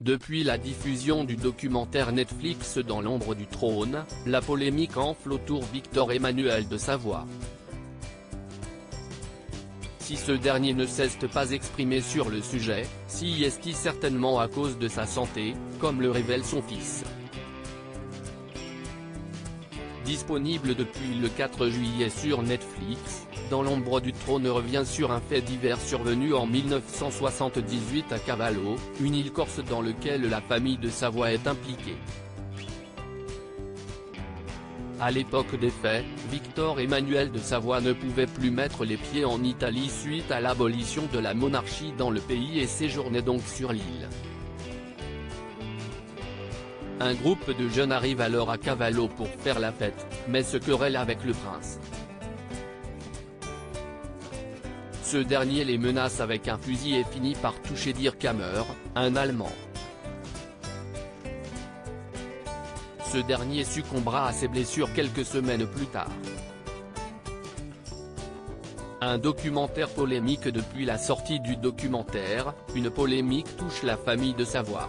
Depuis la diffusion du documentaire Netflix Dans l'ombre du trône, la polémique enfle autour Victor Emmanuel de Savoie. Si ce dernier ne s'est pas exprimé sur le sujet, si est-il certainement à cause de sa santé, comme le révèle son fils. Disponible depuis le 4 juillet sur Netflix, Dans l'ombre du trône revient sur un fait divers survenu en 1978 à Cavallo, une île corse dans lequel la famille de Savoie est impliquée. À l'époque des faits, Victor Emmanuel de Savoie ne pouvait plus mettre les pieds en Italie suite à l'abolition de la monarchie dans le pays et séjournait donc sur l'île. Un groupe de jeunes arrive alors à Cavallo pour faire la fête, mais se querelle avec le prince. Ce dernier les menace avec un fusil et finit par toucher Dirk Hammer, un Allemand. Ce dernier succombera à ses blessures quelques semaines plus tard. Un documentaire polémique. Depuis la sortie du documentaire, une polémique touche la famille de Savoie.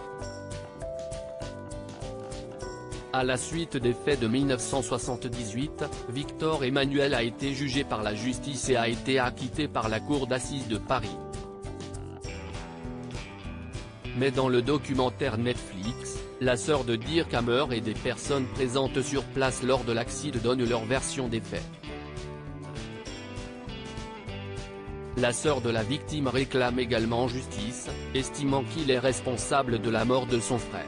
À la suite des faits de 1978, Victor Emmanuel a été jugé par la justice et a été acquitté par la cour d'assises de Paris. Mais dans le documentaire Netflix, la sœur de Dirk Hammer et des personnes présentes sur place lors de l'accident donnent leur version des faits. La sœur de la victime réclame également justice, estimant qu'il est responsable de la mort de son frère.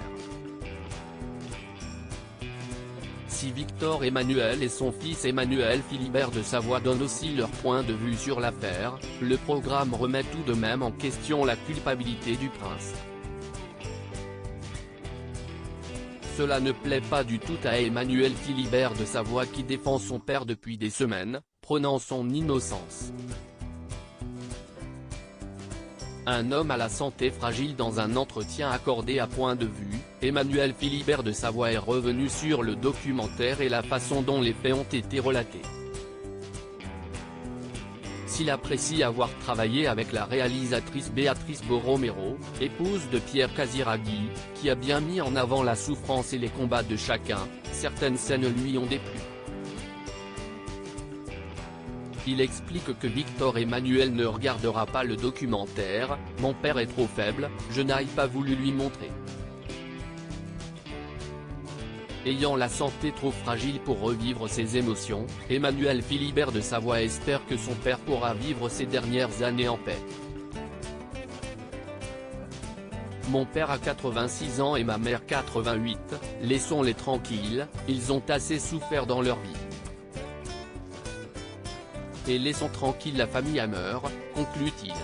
Si Victor Emmanuel et son fils Emmanuel Philibert de Savoie donnent aussi leur point de vue sur l'affaire, le programme remet tout de même en question la culpabilité du prince. Cela ne plaît pas du tout à Emmanuel Philibert de Savoie qui défend son père depuis des semaines, prônant son innocence. Un homme à la santé fragile. Dans un entretien accordé à Point de vue, Emmanuel Philibert de Savoie est revenu sur le documentaire et la façon dont les faits ont été relatés. S'il apprécie avoir travaillé avec la réalisatrice Béatrice Borromero, épouse de Pierre Casiraghi, qui a bien mis en avant la souffrance et les combats de chacun, certaines scènes lui ont déplu. Il explique que Victor Emmanuel ne regardera pas le documentaire, « Mon père est trop faible, je n'ai pas voulu lui montrer ». Ayant la santé trop fragile pour revivre ses émotions, Emmanuel Philibert de Savoie espère que son père pourra vivre ses dernières années en paix. Mon père a 86 ans et ma mère 88, laissons-les tranquilles, ils ont assez souffert dans leur vie. Et laissons tranquille la famille Hammer, conclut-il.